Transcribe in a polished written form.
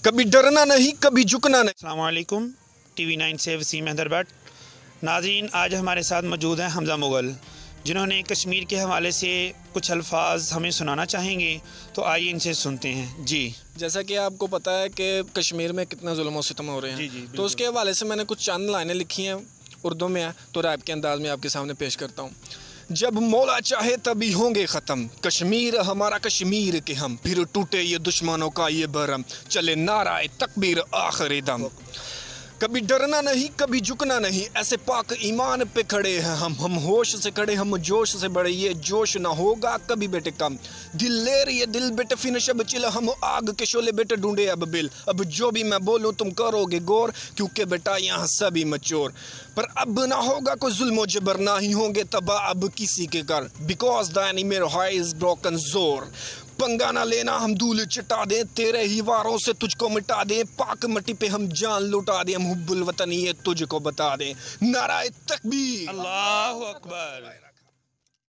کبھی ڈرنا نہیں کبھی جھکنا نہیں۔ السلام علیکم، ٹی وی 9 سے وسیم حیدربٹ۔ ناظرین، آج ہمارے ساتھ موجود ہیں حمزہ مغل، جنہوں نے کشمیر کے حوالے سے کچھ الفاظ ہمیں سنانا چاہیں گے، تو آئیے ان سے سنتے ہیں۔ جی، جیسا کہ آپ کو پتہ ہے کہ کشمیر میں کتنا ظلم و ستم ہو رہے ہیں، جی تو اس کے حوالے سے میں نے کچھ چند لائنیں لکھی ہیں، اردو میں ہیں، تو ریپ کے انداز میں آپ کے سامنے پیش کرتا ہوں۔ جب مولا چاہے تبھی ہوں گے ختم، کشمیر ہمارا کشمیر کے ہم، پھر ٹوٹے یہ دشمنوں کا یہ برم، چلے نعرہ تکبیر آخر دم۔ کبھی ڈرنا نہیں کبھی جھکنا نہیں، ایسے پاک ایمان پہ کھڑے ہیں ہم ہوش سے کھڑے، ہم جوش سے بڑے، یہ جوش نہ ہوگا کبھی بیٹے کم، دل لے رہی ہے دل بیٹے فنش اب چل، ہم آگ کے شعلے بیٹے ڈھونڈے اب بل، اب جو بھی میں بولوں تم کرو گے غور، کیونکہ بیٹا یہاں سبھی مچور، پر اب نہ ہوگا کوئی ظلم و جبر، نہ ہی ہوں گے تباہ اب کسی کے گھر، بیکاز دا انیمی ہائز بروکن زور۔ پنگا نہ لینا ہم دھول چٹا دیں، تیرے ہی واروں سے تجھ کو مٹا دیں، پاک مٹی پہ ہم جان لٹا دیں، ہم حب الوطن یہ تجھ کو بتا دیں، نعرہ تکبیر، اللہ اکبر۔